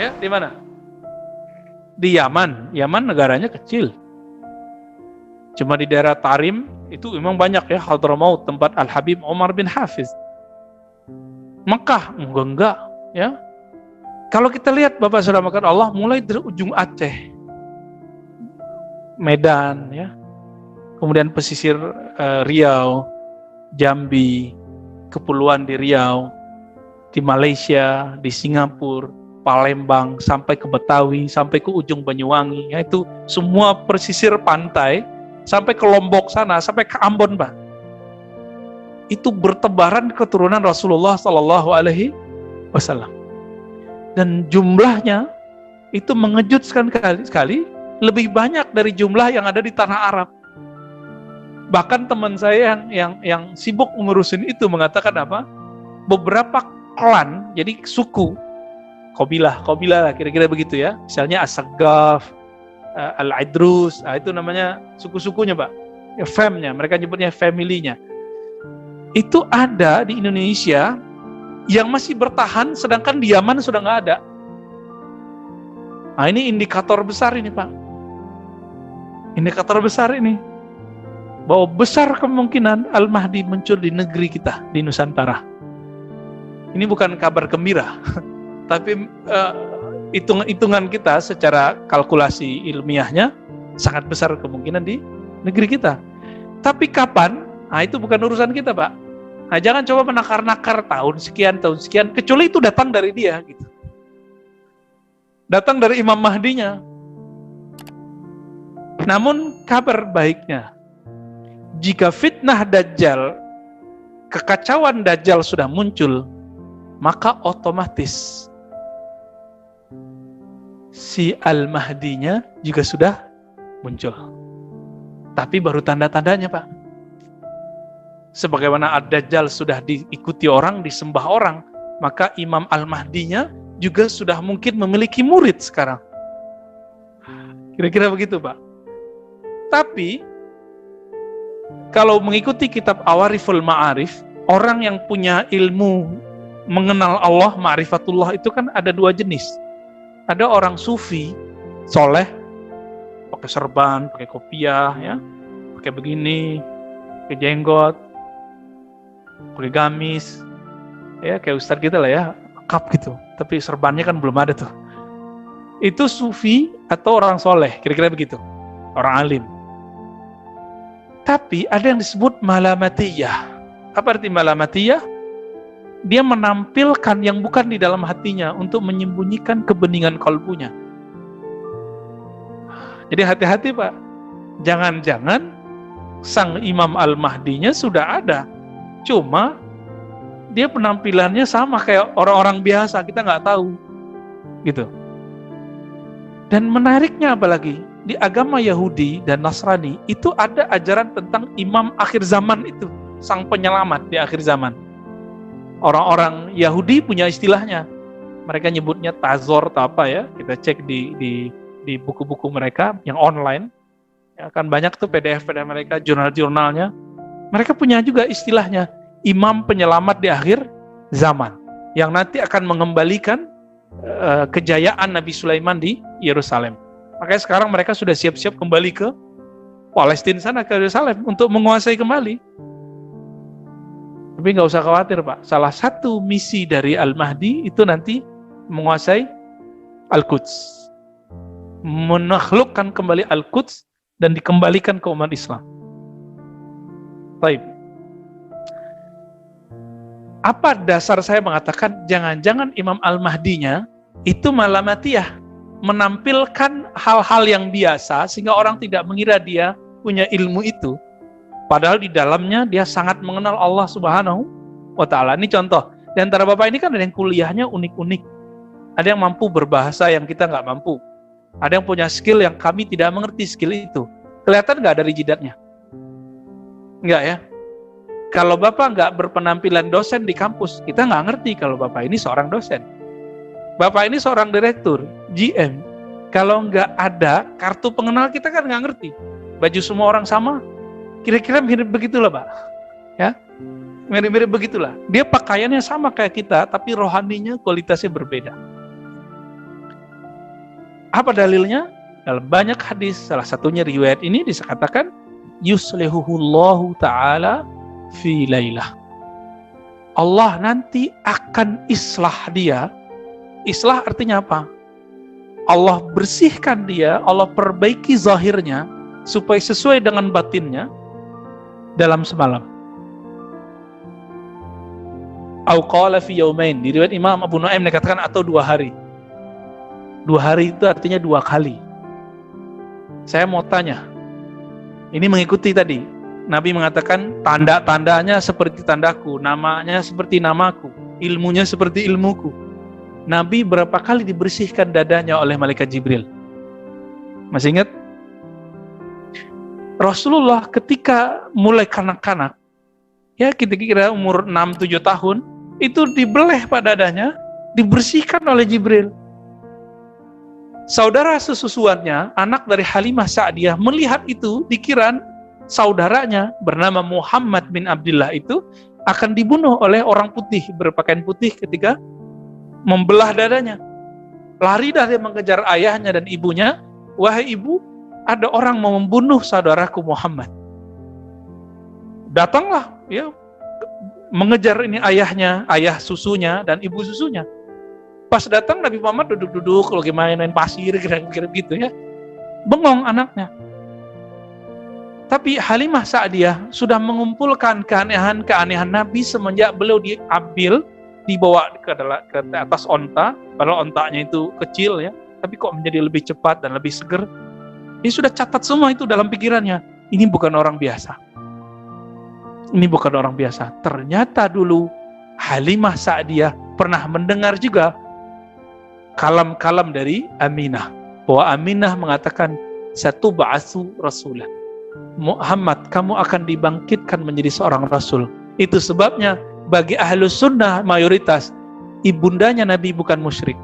Ya, di mana? Di Yaman. Yaman negaranya kecil. Cuma di daerah Tarim itu memang banyak ya, Hadramaut, tempat Al-Habib Umar bin Hafiz. Mekah enggak ya. Kalau kita lihat Bapak Saudara makan Allah mulai dari ujung Aceh, Medan ya. Kemudian pesisir Riau, Jambi, kepulauan di Riau, di Malaysia, di Singapura, Palembang, sampai ke Betawi, sampai ke ujung Banyuwangi, yaitu semua pesisir pantai, sampai ke Lombok sana, sampai ke Ambon, Pak. Itu bertebaran keturunan Rasulullah Sallallahu Alaihi Wasallam. Dan jumlahnya itu mengejutkan sekali, lebih banyak dari jumlah yang ada di tanah Arab. Bahkan teman saya yang sibuk mengurusin itu mengatakan apa? Beberapa klan, jadi suku, Qabilah lah kira-kira begitu ya. Misalnya As-Saggaf, Al-Idrus, itu namanya suku-sukunya Pak. Ya, famnya, mereka nyebutnya family-nya. Itu ada di Indonesia yang masih bertahan, sedangkan di Yaman sudah nggak ada. Nah ini indikator besar ini Pak. Indikator besar ini. Bahwa besar kemungkinan Al-Mahdi muncul di negeri kita, di Nusantara. Ini bukan kabar gembira, tapi hitungan kita secara kalkulasi ilmiahnya sangat besar kemungkinan di negeri kita. Tapi kapan? Nah itu bukan urusan kita Pak. Nah jangan coba menakar-nakar tahun sekian, kecuali itu datang dari dia gitu. Datang dari Imam Mahdinya. Namun kabar baiknya, jika fitnah Dajjal, kekacauan Dajjal sudah muncul, maka otomatis si Al-Mahdinya juga sudah muncul. Tapi baru tanda-tandanya Pak. Sebagaimana Ad-Dajjal sudah diikuti orang, disembah orang, maka Imam Al-Mahdinya juga sudah mungkin memiliki murid sekarang. Kira-kira begitu Pak. Tapi kalau mengikuti kitab Awariful Ma'arif, orang yang punya ilmu mengenal Allah, ma'rifatullah itu kan ada dua jenis. Ada orang sufi, soleh, pakai serban, pakai kopiah, ya, pakai begini, pakai jenggot, pakai gamis, ya kayak ustadz kita lah ya, lengkap gitu. Tapi serbannya kan belum ada tuh. Itu sufi atau orang soleh, kira-kira begitu, orang alim. Tapi ada yang disebut malamatiyah. Apa arti malamatiyah? Dia menampilkan yang bukan di dalam hatinya untuk menyembunyikan kebeningan kalbunya. Jadi hati-hati Pak. Jangan-jangan sang Imam Al-Mahdinya sudah ada. Cuma dia penampilannya sama kayak orang-orang biasa, kita nggak tahu. Gitu. Dan menariknya apalagi, di agama Yahudi dan Nasrani itu ada ajaran tentang imam akhir zaman itu, sang penyelamat di akhir zaman. Orang-orang Yahudi punya istilahnya, mereka nyebutnya Tazor atau apa ya, kita cek di buku-buku mereka yang online, ya, kan banyak tuh PDF mereka, jurnal-jurnalnya, mereka punya juga istilahnya, imam penyelamat di akhir zaman, yang nanti akan mengembalikan kejayaan Nabi Sulaiman di Yerusalem. Makanya sekarang mereka sudah siap-siap kembali ke Palestina sana, ke Yerusalem untuk menguasai kembali. Tapi nggak usah khawatir Pak, salah satu misi dari Al-Mahdi itu nanti menguasai Al-Quds, menaklukkan kembali Al-Quds dan dikembalikan ke umat Islam. Baik. Apa dasar saya mengatakan jangan-jangan Imam Al-Mahdinya itu malamatiyah, menampilkan hal-hal yang biasa sehingga orang tidak mengira dia punya ilmu itu. Padahal di dalamnya dia sangat mengenal Allah Subhanahu wa Ta'ala. Ini contoh. Di antara Bapak ini kan ada yang kuliahnya unik-unik. Ada yang mampu berbahasa yang kita nggak mampu. Ada yang punya skill yang kami tidak mengerti skill itu. Kelihatan nggak dari jidatnya? Nggak ya? Kalau Bapak nggak berpenampilan dosen di kampus, kita nggak ngerti kalau Bapak ini seorang dosen. Bapak ini seorang direktur, GM. Kalau nggak ada kartu pengenal, kita kan nggak ngerti. Baju semua orang sama, kira-kira mirip begitulah Pak. Ya, mirip-mirip begitulah. Dia pakaiannya sama kayak kita, tapi rohaninya kualitasnya berbeda. Apa dalilnya? Dalam banyak hadis, salah satunya riwayat ini dikatakan yuslihuhullahu ta'ala fi lailah. Allah nanti akan islah dia. Islah artinya apa? Allah bersihkan dia, Allah perbaiki zahirnya supaya sesuai dengan batinnya dalam semalam. Au qala fi yaumain. Di riwayat Imam Abu Nuaim dikatakan atau 2 hari. 2 hari itu artinya 2 kali. Saya mau tanya, ini mengikuti tadi, Nabi mengatakan tanda-tandanya seperti tandaku, namanya seperti namaku, ilmunya seperti ilmuku. Nabi berapa kali dibersihkan dadanya oleh malaikat Jibril? Masih ingat? Rasulullah ketika mulai kanak-kanak, ya kira-kira umur 6-7 tahun, itu dibeleh pada dadanya, dibersihkan oleh Jibril. Saudara sesusuannya, anak dari Halimah Sa'diyah, melihat itu, dikira saudaranya bernama Muhammad bin Abdullah itu akan dibunuh oleh orang putih berpakaian putih ketika membelah dadanya. Lari dah dia mengejar ayahnya dan ibunya. Wahai ibu, ada orang mau membunuh saudaraku Muhammad. Datanglah, ya, mengejar ini ayahnya, ayah susunya dan ibu susunya. Pas datang Nabi Muhammad duduk-duduk lagi main pasir kira-kira gitu ya. Bengong anaknya. Tapi Halimah Sa'diyah sudah mengumpulkan keanehan-keanehan Nabi semenjak beliau diambil, dibawa ke atas onta, padahal ontanya itu kecil ya, tapi kok menjadi lebih cepat dan lebih seger. Dia sudah catat semua itu dalam pikirannya. Ini bukan orang biasa. Ini bukan orang biasa. Ternyata dulu Halimah Sa'diyah pernah mendengar juga kalam-kalam dari Aminah, bahwa Aminah mengatakan satu ba'asu rasulah, Muhammad kamu akan dibangkitkan menjadi seorang rasul. Itu sebabnya bagi ahlus sunnah mayoritas ibundanya Nabi bukan musyrik.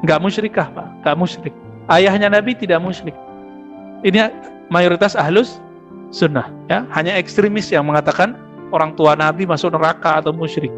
Enggak musyrikah Pak? Enggak musyrik. Ayahnya Nabi tidak musyrik. Ini mayoritas ahlus sunnah ya. Hanya ekstremis yang mengatakan orang tua Nabi masuk neraka atau musyrik.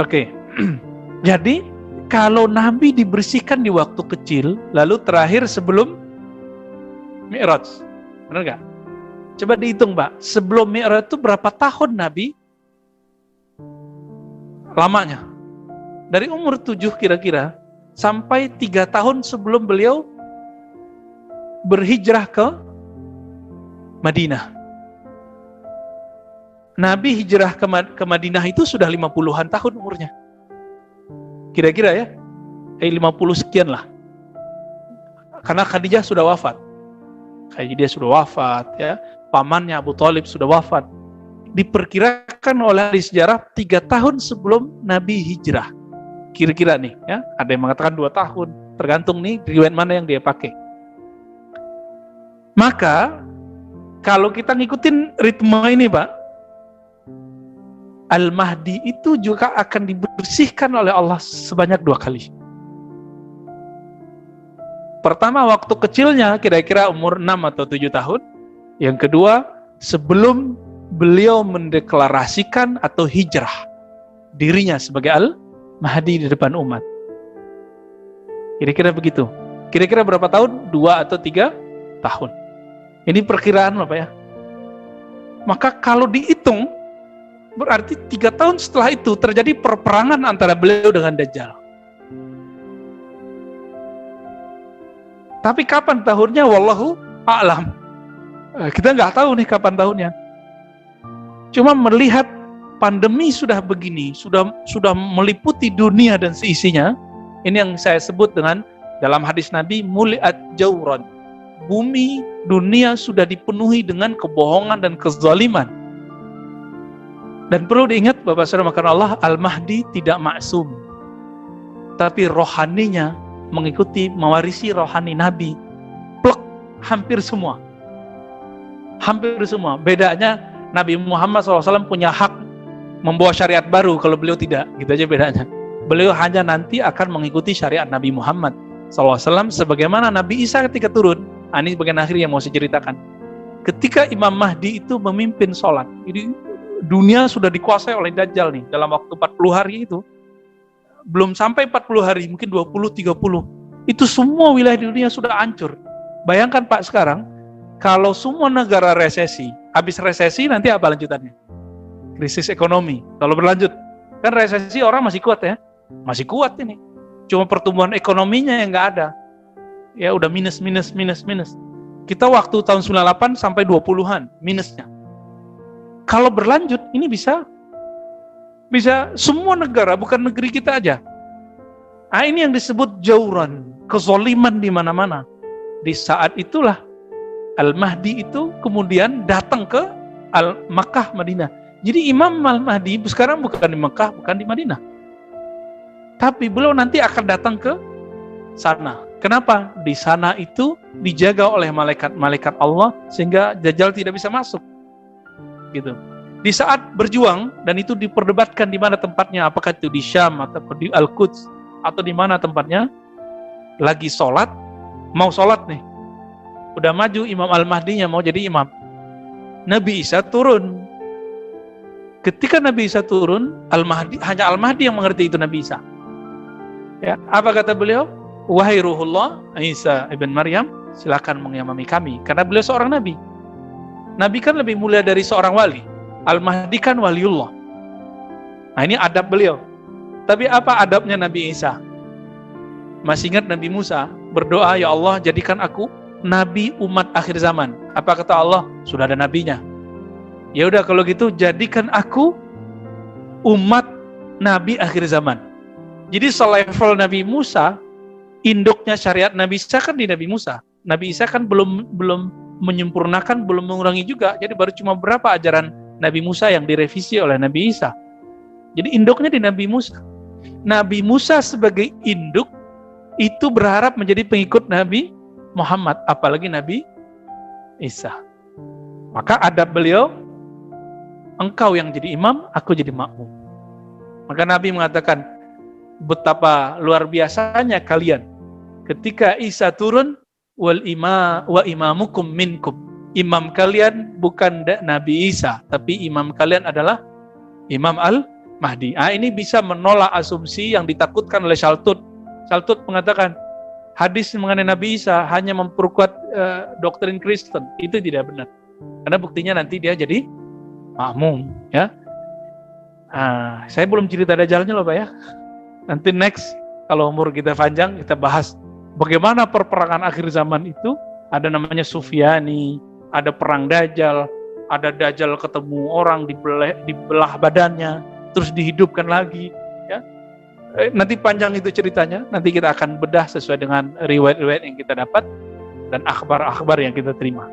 Oke. Jadi kalau Nabi dibersihkan di waktu kecil, lalu terakhir sebelum Mi'raj, benar nggak? Coba dihitung, Pak. Sebelum Mi'raj itu berapa tahun Nabi lamanya? Dari umur 7 kira-kira sampai 3 tahun sebelum beliau berhijrah ke Madinah. Nabi hijrah ke Madinah itu sudah 50-an tahun umurnya. Kira-kira ya, 50 sekian lah. Karena Khadijah sudah wafat. Khadijah sudah wafat ya. Pamannya Abu Thalib sudah wafat. Diperkirakan oleh ahli sejarah 3 tahun sebelum Nabi hijrah. Kira-kira nih ya, ada yang mengatakan 2 tahun, tergantung nih riwayat mana yang dia pakai. Maka kalau kita ngikutin ritme ini, Pak, Al-Mahdi itu juga akan dibersihkan oleh Allah sebanyak 2 kali. Pertama waktu kecilnya kira-kira umur 6 atau 7 tahun. Yang kedua sebelum beliau mendeklarasikan atau hijrah dirinya sebagai Al-Mahdi di depan umat. Kira-kira begitu. Kira-kira berapa tahun? 2 atau 3 tahun. Ini perkiraan Bapak ya. Maka kalau dihitung berarti 3 tahun setelah itu terjadi perperangan antara beliau dengan Dajjal. Tapi kapan tahunnya? Wallahu a'lam. Kita nggak tahu nih kapan tahunnya. Cuma melihat pandemi sudah begini, sudah meliputi dunia dan seisinya. Ini yang saya sebut dengan dalam hadis Nabi, muliat jauran. Bumi, dunia sudah dipenuhi dengan kebohongan dan kezaliman. Dan perlu diingat Bapak Saudara maka Allah, Al-Mahdi tidak maksum. Tapi rohaninya mengikuti, mewarisi rohani Nabi. Plek, hampir semua. Hampir semua. Bedanya Nabi Muhammad SAW punya hak membawa syariat baru, kalau beliau tidak. Gitu aja bedanya. Beliau hanya nanti akan mengikuti syariat Nabi Muhammad SAW sebagaimana Nabi Isa ketika turun. Ini bagian akhir yang mau saya ceritakan. Ketika Imam Mahdi itu memimpin sholat, jadi dunia sudah dikuasai oleh Dajjal nih dalam waktu 40 hari itu. belum sampai 40 hari, mungkin 20-30, itu semua wilayah di dunia sudah hancur. Bayangkan Pak sekarang, kalau semua negara resesi, habis resesi nanti apa lanjutannya? Krisis ekonomi. Kalau berlanjut, kan resesi orang masih kuat ya, masih kuat ini. Cuma pertumbuhan ekonominya yang nggak ada. Ya udah minus. Kita waktu tahun 98 sampai 20-an minusnya. Kalau berlanjut, ini bisa semua negara, bukan negeri kita aja. Nah, ini yang disebut jauran, kezoliman di mana-mana. Di saat itulah Al-Mahdi itu kemudian datang ke Makkah, Madinah. Jadi Imam Al-Mahdi sekarang bukan di Makkah, bukan di Madinah. Tapi beliau nanti akan datang ke sana. Kenapa? Di sana itu dijaga oleh malaikat Allah sehingga Dajjal tidak bisa masuk. Gitu. Di saat berjuang dan itu diperdebatkan di mana tempatnya, apakah itu di Syam atau di Al-Quds atau di mana tempatnya, lagi sholat, mau sholat nih, udah maju Imam Al-Mahdinya mau jadi imam. Nabi Isa turun. Ketika Nabi Isa turun, hanya Al-Mahdi yang mengerti itu Nabi Isa. Ya, apa kata beliau? Wahai Ruhullah, Isa ibn Maryam, silakan mengimami kami. Karena beliau seorang Nabi. Nabi kan lebih mulia dari seorang wali. Al-Mahdi kan waliullah. Nah ini adab beliau. Tapi apa adabnya Nabi Isa? Masih ingat Nabi Musa berdoa, ya Allah jadikan aku Nabi umat akhir zaman. Apa kata Allah? Sudah ada nabinya. Ya udah kalau gitu jadikan aku umat Nabi akhir zaman. Jadi selevel Nabi Musa, induknya syariat Nabi Isa kan di Nabi Musa. Nabi Isa kan belum menyempurnakan, belum mengurangi juga. Jadi baru cuma berapa ajaran Nabi Musa yang direvisi oleh Nabi Isa. Jadi induknya di Nabi Musa. Nabi Musa sebagai induk itu berharap menjadi pengikut Nabi Muhammad, apalagi Nabi Isa. Maka adab beliau, engkau yang jadi imam, aku jadi makmum. Maka Nabi mengatakan, betapa luar biasanya kalian ketika Isa turun, wa imamukum minkum. Imam kalian bukan Nabi Isa, tapi imam kalian adalah Imam Al-Mahdi. Ini bisa menolak asumsi yang ditakutkan oleh Shaltut. Shaltut mengatakan hadis mengenai Nabi Isa hanya memperkuat doktrin Kristen. Itu tidak benar. Karena buktinya nanti dia jadi makmum, ya. Saya belum cerita Dajjalnya loh Pak ya. Nanti next kalau umur kita panjang kita bahas bagaimana perperangan akhir zaman itu. Ada namanya Sufyani, ada perang Dajjal, ada Dajjal ketemu orang dibelah badannya, terus dihidupkan lagi, ya. Nanti panjang itu ceritanya, nanti kita akan bedah sesuai dengan riwayat-riwayat yang kita dapat dan akhbar-akhbar yang kita terima.